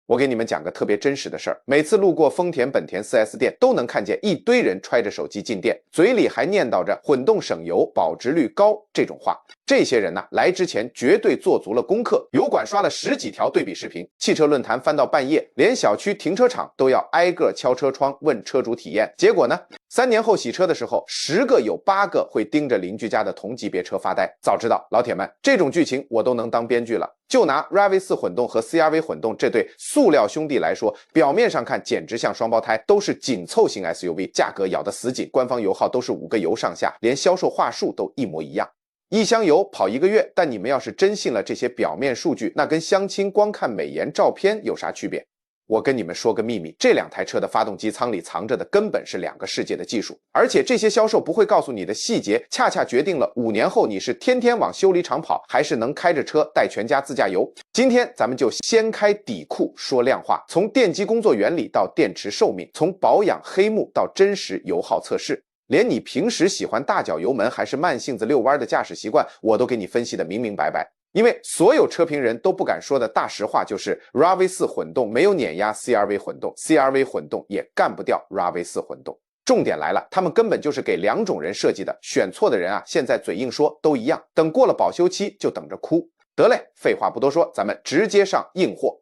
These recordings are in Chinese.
我给你们讲个特别真实的事儿，每次路过丰田本田 4S 店，都能看见一堆人揣着手机进店，嘴里还念叨着混动省油、保值率高这种话。这些人呢，来之前绝对做足了功课，油管刷了10几条对比视频，汽车论坛翻到半夜，连小区停车场都要挨个敲车窗问车主体验。结果呢，3年后洗车的时候，10个有8个会盯着邻居家的同级别车发呆。早知道，老铁们，这种剧情我都能当编剧了。就拿 RAV4 混动和 CR-V 混动这对塑料兄弟来说，表面上看简直像双胞胎，都是紧凑型 SUV， 价格咬得死紧，官方油耗都是5个油上下，连销售话术都一模一样。1箱油跑1个月，但你们要是真信了这些表面数据，那跟相亲光看美颜照片有啥区别？我跟你们说个秘密，这2台车的发动机舱里藏着的根本是2个世界的技术，而且这些销售不会告诉你的细节，恰恰决定了5年后你是天天往修理厂跑，还是能开着车带全家自驾游。今天咱们就掀开底裤说量化，从电机工作原理到电池寿命，从保养黑幕到真实油耗测试，连你平时喜欢大脚油门还是慢性子遛弯的驾驶习惯，我都给你分析的明明白白。因为所有车评人都不敢说的大实话就是 RAV4 混动没有碾压 CR-V 混动， CR-V 混动也干不掉 RAV4 混动。重点来了，他们根本就是给2种人设计的，选错的人啊，现在嘴硬说都一样，等过了保修期就等着哭。得嘞，废话不多说，咱们直接上硬货。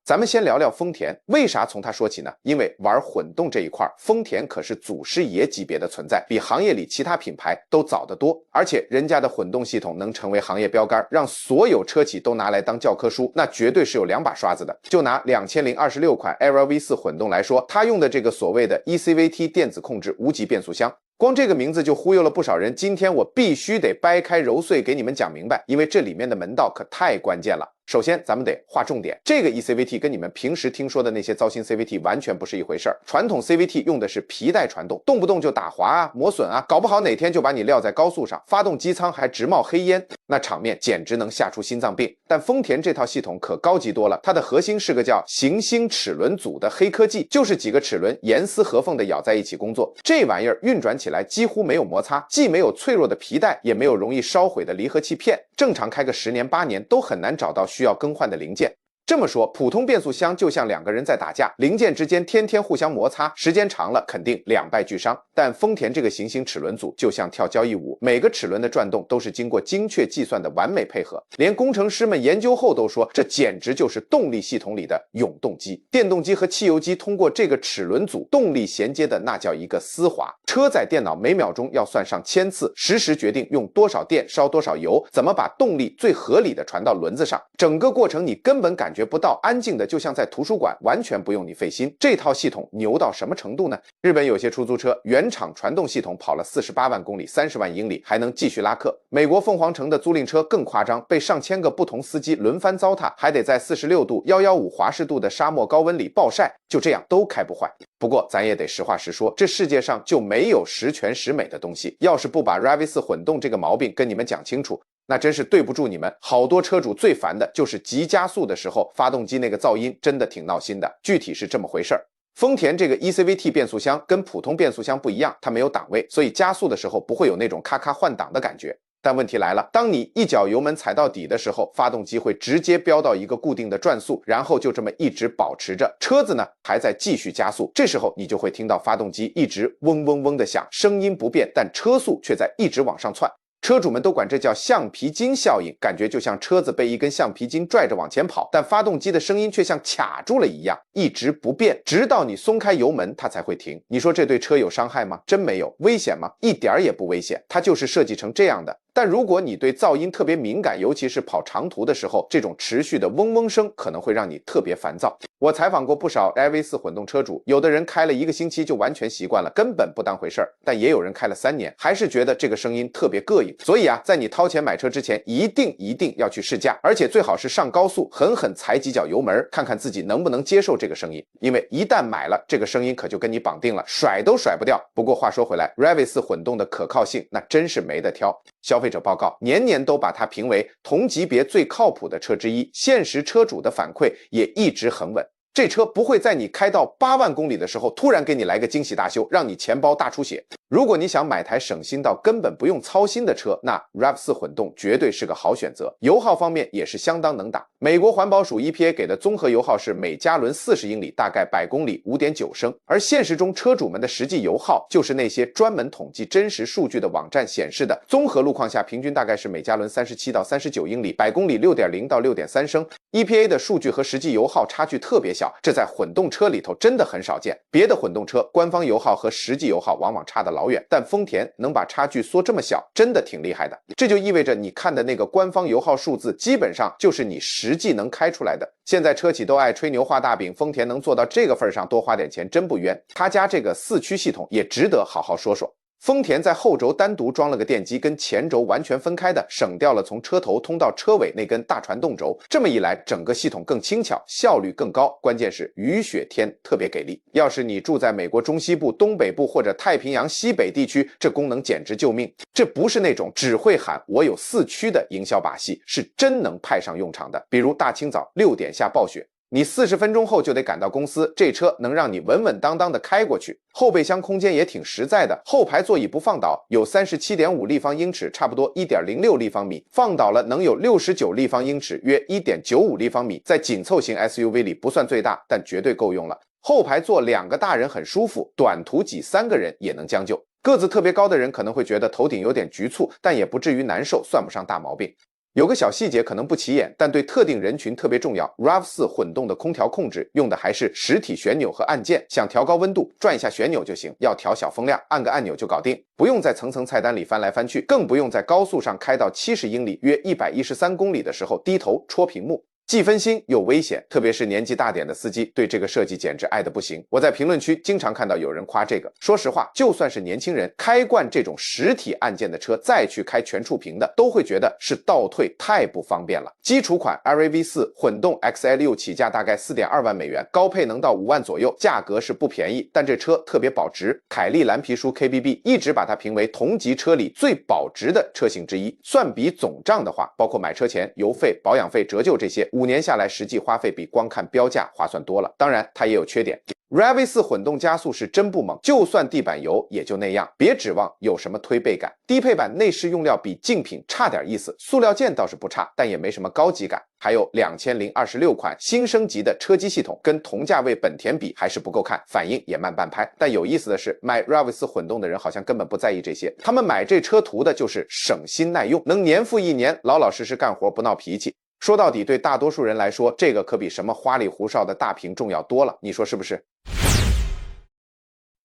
咱们先聊聊丰田，为啥从它说起呢？因为玩混动这一块，丰田可是祖师爷级别的存在，比行业里其他品牌都早得多。而且人家的混动系统能成为行业标杆，让所有车企都拿来当教科书，那绝对是有2把刷子的。就拿2026款 Aero V4 混动来说，它用的这个所谓的 ECVT 电子控制无级变速箱，光这个名字就忽悠了不少人。今天我必须得掰开揉碎给你们讲明白，因为这里面的门道可太关键了。首先咱们得划重点，这个 ECVT 跟你们平时听说的那些糟心 CVT 完全不是一回事儿。传统 CVT 用的是皮带传动，动不动就打滑啊、磨损啊，搞不好哪天就把你撂在高速上，发动机舱还直冒黑烟，那场面简直能吓出心脏病。但丰田这套系统可高级多了，它的核心是个叫行星齿轮组的黑科技，就是几个齿轮严丝合缝的咬在一起工作，这玩意儿运转起来几乎没有摩擦，既没有脆弱的皮带，也没有容易烧毁的离合器片，正常开个10年8年都很难找到需要更换的零件。这么说，普通变速箱就像2个人在打架，零件之间天天互相摩擦，时间长了肯定两败俱伤。但丰田这个行星齿轮组就像跳交谊舞，每个齿轮的转动都是经过精确计算的完美配合，连工程师们研究后都说，这简直就是动力系统里的永动机。电动机和汽油机通过这个齿轮组动力衔接的那叫一个丝滑，车载电脑每秒钟要算上1000次，实时决定用多少电烧多少油，怎么把动力最合理的传到轮子上，整个过程你根本感觉不到，安静的就像在图书馆，完全不用你费心。这套系统牛到什么程度呢？日本有些出租车原厂传动系统跑了48万公里30万英里还能继续拉客，美国凤凰城的租赁车更夸张，被上千个不同司机轮番糟蹋，还得在46度115华氏度的沙漠高温里暴晒，就这样都开不坏。不过咱也得实话实说，这世界上就没有十全十美的东西，要是不把 RAV4 混动这个毛病跟你们讲清楚，那真是对不住你们。好多车主最烦的就是急加速的时候，发动机那个噪音真的挺闹心的。具体是这么回事儿。丰田这个 ECVT 变速箱跟普通变速箱不一样，它没有档位，所以加速的时候不会有那种咔咔换挡的感觉。但问题来了，当你一脚油门踩到底的时候，发动机会直接飙到一个固定的转速，然后就这么一直保持着，车子呢还在继续加速，这时候你就会听到发动机一直嗡嗡嗡的响，声音不变，但车速却在一直往上窜。车主们都管这叫橡皮筋效应，感觉就像车子被一根橡皮筋拽着往前跑，但发动机的声音却像卡住了一样，一直不变，直到你松开油门它才会停。你说这对车有伤害吗？真没有。危险吗？一点也不危险，它就是设计成这样的。但如果你对噪音特别敏感，尤其是跑长途的时候，这种持续的嗡嗡声可能会让你特别烦躁。我采访过不少 RAV4 混动车主，有的人开了1个星期就完全习惯了，根本不当回事儿，但也有人开了3年，还是觉得这个声音特别膈应。所以啊，在你掏钱买车之前，一定要去试驾，而且最好是上高速狠狠踩几脚油门，看看自己能不能接受这个声音。因为一旦买了，这个声音可就跟你绑定了，甩都甩不掉。不过话说回来， RAV4 混动的可靠性那真是没得挑。消费者报告年年都把它评为同级别最靠谱的车之一，现实车主的反馈也一直很稳。这车不会在你开到8万公里的时候突然给你来个惊喜大修，让你钱包大出血。如果你想买台省心到根本不用操心的车，那 RAV4 混动绝对是个好选择。油耗方面也是相当能打。美国环保署 EPA 给的综合油耗是每加仑40英里大概百公里 5.9 升，而现实中车主们的实际油耗就是那些专门统计真实数据的网站显示的，综合路况下平均大概是每加仑37到39英里，百公里 6.0 到 6.3 升。EPA 的数据和实际油耗差距特别小，这在混动车里头真的很少见。别的混动车官方油耗和实际油耗往往差得老远，但丰田能把差距缩这么小，真的挺厉害的。这就意味着你看的那个官方油耗数字基本上就是你实际能开出来的。现在车企都爱吹牛画大饼，丰田能做到这个份上，多花点钱真不冤。他家这个4驱系统也值得好好说说。丰田在后轴单独装了个电机，跟前轴完全分开的，省掉了从车头通到车尾那根大传动轴。这么一来，整个系统更轻巧，效率更高，关键是雨雪天特别给力。要是你住在美国中西部、东北部或者太平洋西北地区，这功能简直救命。这不是那种只会喊我有4驱的营销把戏，是真能派上用场的。比如大清早6点下暴雪，你40分钟后就得赶到公司，这车能让你稳稳当当的开过去。后备箱空间也挺实在的，后排座椅不放倒，有 37.5 立方英尺，差不多 1.06 立方米，放倒了能有69立方英尺，约 1.95 立方米，在紧凑型 SUV 里不算最大，但绝对够用了。后排坐2个大人很舒服，短途挤3个人也能将就。个子特别高的人可能会觉得头顶有点局促，但也不至于难受，算不上大毛病。有个小细节可能不起眼，但对特定人群特别重要。RAV4 混动的空调控制用的还是实体旋钮和按键，想调高温度，转一下旋钮就行；要调小风量，按个按钮就搞定，不用在层层菜单里翻来翻去，更不用在高速上开到70英里约113公里的时候低头戳屏幕。既分心又危险，特别是年纪大点的司机，对这个设计简直爱得不行。我在评论区经常看到有人夸这个。说实话，就算是年轻人开惯这种实体按键的车，再去开全触屏的，都会觉得是倒退太不方便了。基础款 RAV4 混动 XL6 起价大概 4.2 万美元，高配能到5万左右，价格是不便宜，但这车特别保值。凯利蓝皮书 KBB 一直把它评为同级车里最保值的车型之一。算笔总账的话，包括买车前、油费、保养费、折旧这些，5年下来实际花费比光看标价划算多了。当然它也有缺点， RAV4 混动加速是真不猛，就算地板油也就那样，别指望有什么推背感。低配版内饰用料比竞品差点意思，塑料件倒是不差，但也没什么高级感。还有2026款新升级的车机系统，跟同价位本田比还是不够看，反应也慢半拍。但有意思的是，买 RAV4 混动的人好像根本不在意这些，他们买这车图的就是省心耐用，能年复一年老老实实干活不闹脾气。说到底，对大多数人来说，这个可比什么花里胡哨的大屏重要多了，你说是不是？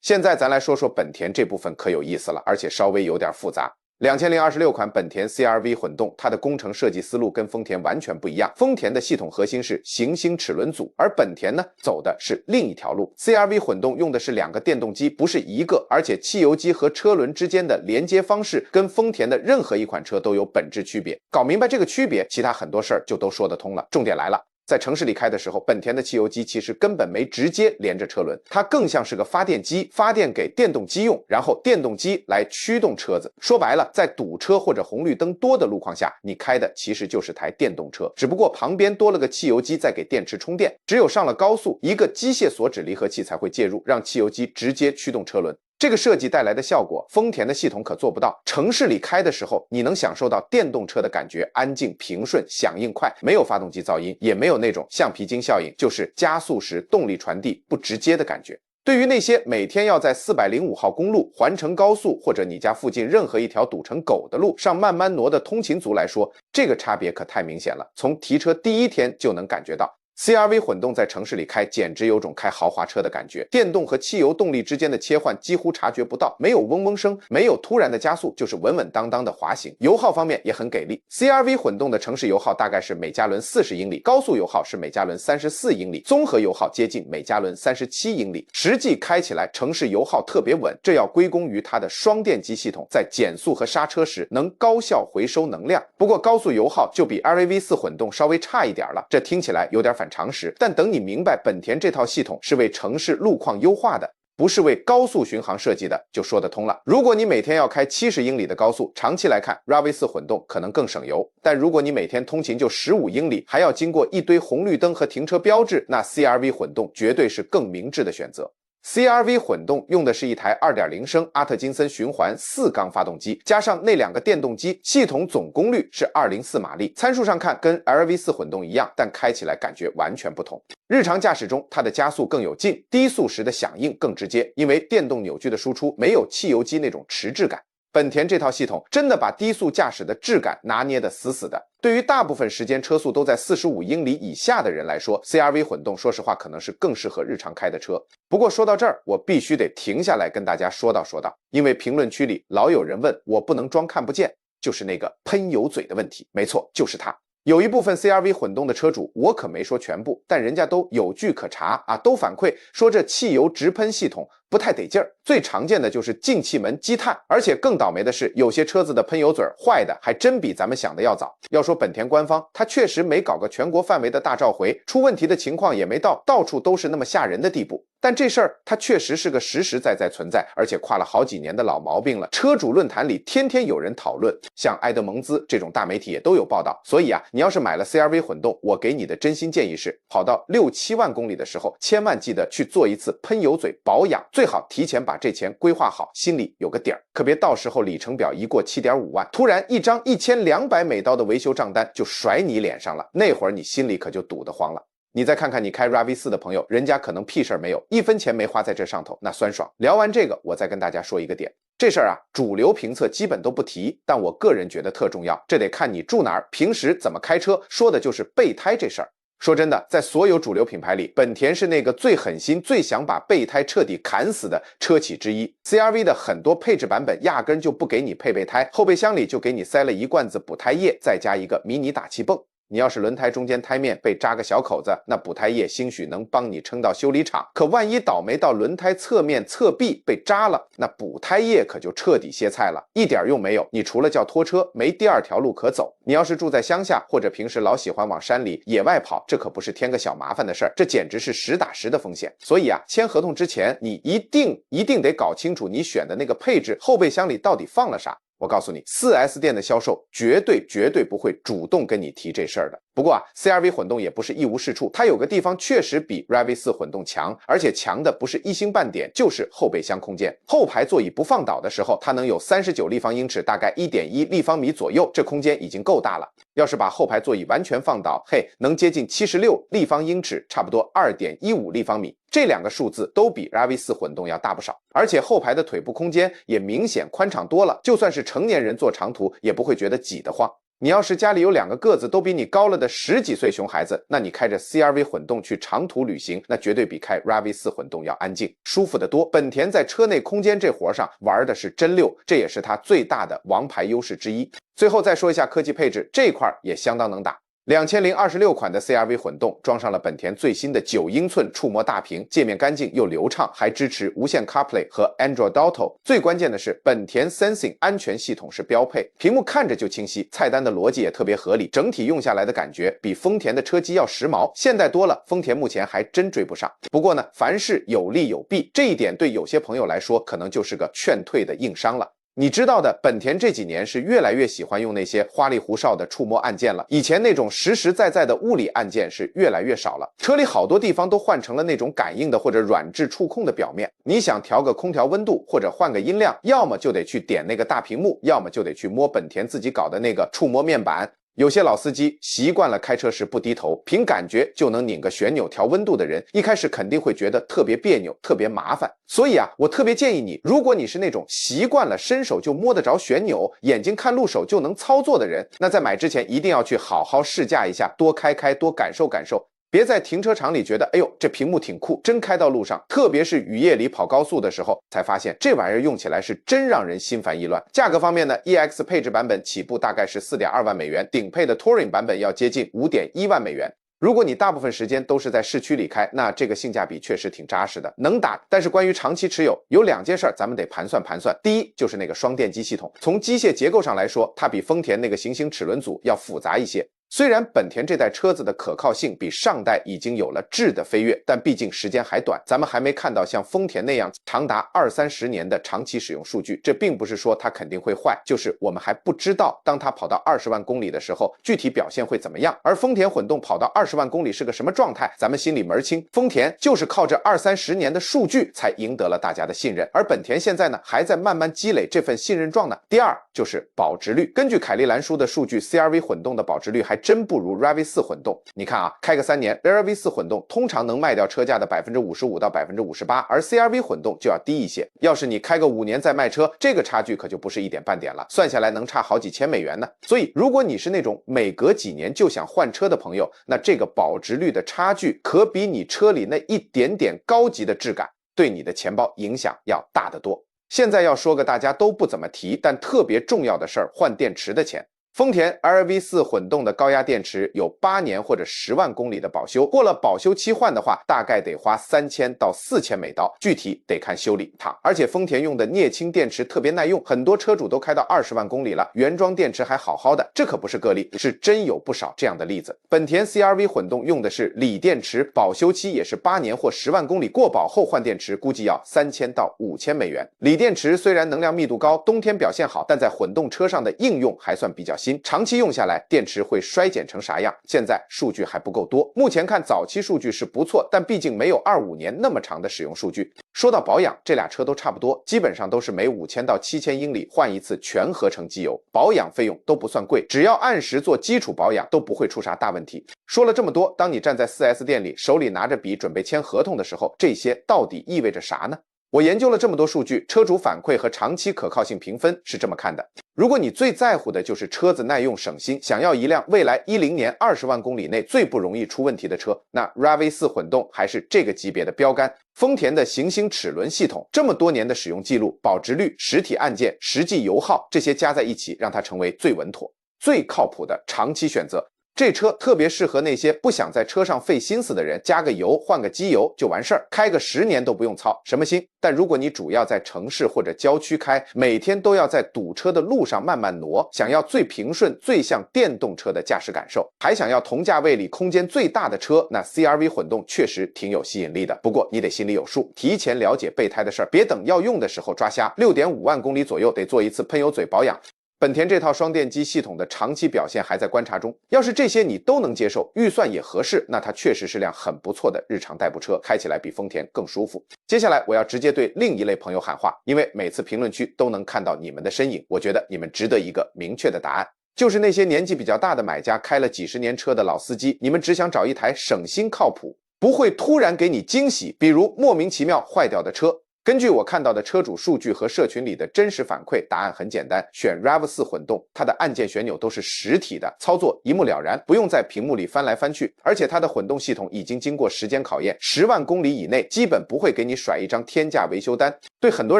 现在咱来说说本田这部分可有意思了，而且稍微有点复杂。2026款本田 CR-V 混动，它的工程设计思路跟丰田完全不一样。丰田的系统核心是行星齿轮组，而本田呢走的是另一条路。CR-V 混动用的是2个电动机，不是一个，而且汽油机和车轮之间的连接方式跟丰田的任何一款车都有本质区别。搞明白这个区别，其他很多事儿就都说得通了。重点来了。在城市里开的时候，本田的汽油机其实根本没直接连着车轮，它更像是个发电机，发电给电动机用，然后电动机来驱动车子。说白了，在堵车或者红绿灯多的路况下，你开的其实就是台电动车，只不过旁边多了个汽油机在给电池充电。只有上了高速，一个机械锁止离合器才会介入，让汽油机直接驱动车轮。这个设计带来的效果，丰田的系统可做不到。城市里开的时候，你能享受到电动车的感觉，安静平顺，响应快，没有发动机噪音，也没有那种橡皮筋效应，就是加速时动力传递不直接的感觉。对于那些每天要在405号公路、环城高速或者你家附近任何一条堵成狗的路上慢慢挪的通勤族来说，这个差别可太明显了，从提车第一天就能感觉到。CR-V 混动在城市里开简直有种开豪华车的感觉，电动和汽油动力之间的切换几乎察觉不到，没有嗡嗡声，没有突然的加速，就是稳稳当当的滑行。油耗方面也很给力， CR-V 混动的城市油耗大概是每加仑40英里，高速油耗是每加仑34英里，综合油耗接近每加仑37英里。实际开起来城市油耗特别稳，这要归功于它的双电机系统在减速和刹车时能高效回收能量。不过高速油耗就比 RAV4 混动稍微差一点了，这听起来有点反常识，但等你明白本田这套系统是为城市路况优化的，不是为高速巡航设计的，就说得通了。如果你每天要开70英里的高速，长期来看 RAV4 混动可能更省油，但如果你每天通勤就15英里，还要经过一堆红绿灯和停车标志，那 CR-V 混动绝对是更明智的选择。CR-V 混动用的是一台 2.0 升阿特金森循环4缸发动机，加上那2个电动机，系统总功率是204马力，参数上看跟 LV4 混动一样，但开起来感觉完全不同。日常驾驶中，它的加速更有劲，低速时的响应更直接，因为电动扭矩的输出没有汽油机那种迟滞感。本田这套系统真的把低速驾驶的质感拿捏得死死的。对于大部分时间车速都在45英里以下的人来说， CR-V 混动说实话可能是更适合日常开的车。不过说到这儿，我必须得停下来跟大家说道，因为评论区里老有人问我不能装看不见，就是那个喷油嘴的问题。没错，就是它。有一部分 CR-V 混动的车主，我可没说全部，但人家都有据可查啊，都反馈说这汽油直喷系统不太得劲儿，最常见的就是进气门积碳，而且更倒霉的是，有些车子的喷油嘴坏的还真比咱们想的要早。要说本田官方，它确实没搞个全国范围的大召回，出问题的情况也没到处都是那么吓人的地步。但这事儿它确实是个实实在在存在，而且跨了好几年的老毛病了。车主论坛里天天有人讨论，像埃德蒙兹这种大媒体也都有报道。所以啊，你要是买了 CR-V 混动，我给你的真心建议是，跑到6-7万公里的时候，千万记得去做一次喷油嘴保养，最好提前把这钱规划好，心里有个底儿，可别到时候里程表一过7.5万，突然一张1200美刀的维修账单就甩你脸上了，那会儿你心里可就堵得慌了。你再看看你开 RAV4 的朋友，人家可能屁事儿没有，1分钱没花在这上头，那酸爽。聊完这个，我再跟大家说一个点，这事儿啊，主流评测基本都不提，但我个人觉得特重要，这得看你住哪儿，平时怎么开车，说的就是备胎这事儿。说真的，在所有主流品牌里，本田是那个最狠心、最想把备胎彻底砍死的车企之一。CR-V 的很多配置版本压根就不给你配备胎，后备箱里就给你塞了一罐子补胎液，再加一个迷你打气泵。你要是轮胎中间胎面被扎个小口子，那补胎液兴许能帮你撑到修理厂，可万一倒霉到轮胎侧面侧壁被扎了，那补胎液可就彻底歇菜了，一点用没有，你除了叫拖车没第二条路可走。你要是住在乡下，或者平时老喜欢往山里野外跑，这可不是添个小麻烦的事儿，这简直是实打实的风险。所以啊，签合同之前你一定得搞清楚你选的那个配置后备箱里到底放了啥。我告诉你 4S 店的销售绝对不会主动跟你提这事儿的。不过啊 CR-V 混动也不是一无是处，它有个地方确实比 RAV4 混动强，而且强的不是一星半点，就是后备箱空间。后排座椅不放倒的时候，它能有39立方英尺，大概 1.1立方米左右，这空间已经够大了。要是把后排座椅完全放倒，嘿，能接近76立方英尺，差不多 2.15立方米。这两个数字都比 RAV4 混动要大不少，而且后排的腿部空间也明显宽敞多了，就算是成年人坐长途也不会觉得挤得慌。你要是家里有2个个子都比你高了的10几岁熊孩子，那你开着 CR-V 混动去长途旅行，那绝对比开 RAV4 混动要安静舒服得多。本田在车内空间这活上玩的是真溜，这也是它最大的王牌优势之一。最后再说一下科技配置，这块也相当能打。2026款的 CR-V 混动装上了本田最新的9英寸触摸大屏，界面干净又流畅，还支持无线 CarPlay 和 Android Auto。最关键的是，本田 Sensing 安全系统是标配，屏幕看着就清晰，菜单的逻辑也特别合理，整体用下来的感觉比丰田的车机要时髦，现代多了，丰田目前还真追不上。不过呢，凡事有利有弊，这一点对有些朋友来说可能就是个劝退的硬伤了。你知道的，本田这几年是越来越喜欢用那些花里胡哨的触摸按键了，以前那种实实在在的物理按键是越来越少了，车里好多地方都换成了那种感应的或者软质触控的表面。你想调个空调温度或者换个音量，要么就得去点那个大屏幕，要么就得去摸本田自己搞的那个触摸面板。有些老司机习惯了开车时不低头，凭感觉就能拧个旋钮调温度的人，一开始肯定会觉得特别别扭，特别麻烦。所以啊，我特别建议你，如果你是那种习惯了伸手就摸得着旋钮，眼睛看路手就能操作的人，那在买之前一定要去好好试驾一下，多开开，多感受感受。别在停车场里觉得哎呦这屏幕挺酷，真开到路上，特别是雨夜里跑高速的时候，才发现这玩意儿用起来是真让人心烦意乱。价格方面呢， EX 配置版本起步大概是 4.2万美元，顶配的 Touring 版本要接近 5.1万美元。如果你大部分时间都是在市区里开，那这个性价比确实挺扎实的，能打。但是关于长期持有，有2件事咱们得盘算盘算。第一就是那个双电机系统，从机械结构上来说，它比丰田那个行星齿轮组要复杂一些。虽然本田这代车子的可靠性比上代已经有了质的飞跃，但毕竟时间还短，咱们还没看到像丰田那样长达20-30年的长期使用数据。这并不是说它肯定会坏，就是我们还不知道当它跑到20万公里的时候，具体表现会怎么样。而丰田混动跑到20万公里是个什么状态，咱们心里门清。丰田就是靠这20-30年的数据才赢得了大家的信任，而本田现在呢，还在慢慢积累这份信任状呢。第二就是保值率，根据凯利兰书的数据 ，CR-V 混动的保值率还真不如 RAV4 混动。你看啊，开个3年 ，RAV4 混动通常能卖掉车价的55%到58%，而 CR-V 混动就要低一些。要是你开个5年再卖车，这个差距可就不是一点半点了，算下来能差好几千美元呢。所以，如果你是那种每隔几年就想换车的朋友，那这个保值率的差距可比你车里那一点点高级的质感对你的钱包影响要大得多。现在要说个大家都不怎么提但特别重要的事儿，换电池的钱。丰田 RAV4 混动的高压电池有8年或者10万公里的保修，过了保修期换的话，大概得花3000到4000美刀，具体得看修理厂。而且丰田用的镍氢电池特别耐用，很多车主都开到20万公里了，原装电池还好好的，这可不是个例，是真有不少这样的例子。本田 CR-V 混动用的是锂电池，保修期也是8年或10万公里，过保后换电池估计要3000到5000美元。锂电池虽然能量密度高，冬天表现好，但在混动车上的应用还算比较新，长期用下来电池会衰减成啥样，现在数据还不够多。目前看早期数据是不错，但毕竟没有25年那么长的使用数据。说到保养，这俩车都差不多，基本上都是每5000到7000英里换一次全合成机油，保养费用都不算贵，只要按时做基础保养都不会出啥大问题。说了这么多，当你站在 4S 店里，手里拿着笔准备签合同的时候，这些到底意味着啥呢？我研究了这么多数据，车主反馈和长期可靠性评分是这么看的。如果你最在乎的就是车子耐用省心，想要一辆未来10年20万公里内最不容易出问题的车，那 RAV4 混动还是这个级别的标杆。丰田的行星齿轮系统，这么多年的使用记录、保值率、实体按键、实际油耗，这些加在一起，让它成为最稳妥、最靠谱的长期选择。这车特别适合那些不想在车上费心思的人，加个油换个机油就完事儿，开个10年都不用操什么心。但如果你主要在城市或者郊区开，每天都要在堵车的路上慢慢挪，想要最平顺最像电动车的驾驶感受，还想要同价位里空间最大的车，那 CR-V 混动确实挺有吸引力的。不过你得心里有数，提前了解备胎的事儿，别等要用的时候抓瞎。6.5万公里左右得做一次喷油嘴保养。本田这套双电机系统的长期表现还在观察中，要是这些你都能接受，预算也合适，那它确实是辆很不错的日常代步车，开起来比丰田更舒服。接下来我要直接对另一类朋友喊话，因为每次评论区都能看到你们的身影，我觉得你们值得一个明确的答案。就是那些年纪比较大的买家，开了几十年车的老司机，你们只想找一台省心靠谱，不会突然给你惊喜，比如莫名其妙坏掉的车。根据我看到的车主数据和社群里的真实反馈，答案很简单，选 RAV4 混动，它的按键旋钮都是实体的，操作一目了然，不用在屏幕里翻来翻去，而且它的混动系统已经经过时间考验，10万公里以内基本不会给你甩一张天价维修单。对很多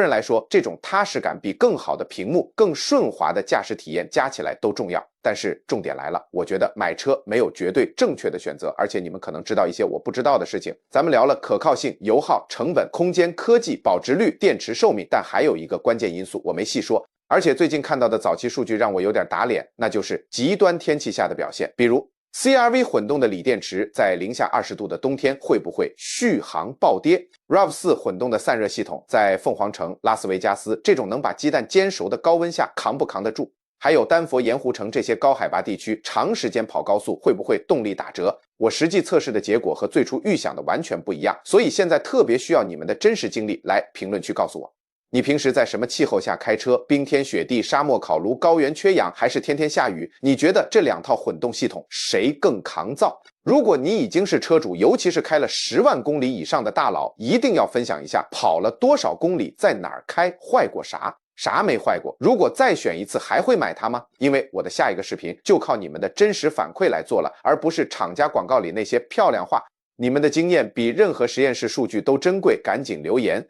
人来说，这种踏实感比更好的屏幕、更顺滑的驾驶体验加起来都重要。但是重点来了，我觉得买车没有绝对正确的选择，而且你们可能知道一些我不知道的事情。咱们聊了可靠性、油耗、成本、空间、科技、保值率、电池寿命，但还有一个关键因素我没细说，而且最近看到的早期数据让我有点打脸，那就是极端天气下的表现。比如 CR-V 混动的锂电池在零下20度的冬天会不会续航暴跌？ RAV4 混动的散热系统在凤凰城、拉斯维加斯这种能把鸡蛋煎熟的高温下扛不扛得住？还有丹佛、盐湖城这些高海拔地区，长时间跑高速会不会动力打折？我实际测试的结果和最初预想的完全不一样，所以现在特别需要你们的真实经历来评论区告诉我。你平时在什么气候下开车？冰天雪地、沙漠烤炉、高原缺氧，还是天天下雨？你觉得这两套混动系统谁更抗造？如果你已经是车主，尤其是开了10万公里以上的大佬，一定要分享一下跑了多少公里，在哪儿开，坏过啥？啥没坏过？如果再选一次，还会买它吗？因为我的下一个视频就靠你们的真实反馈来做了，而不是厂家广告里那些漂亮话。你们的经验比任何实验室数据都珍贵，赶紧留言。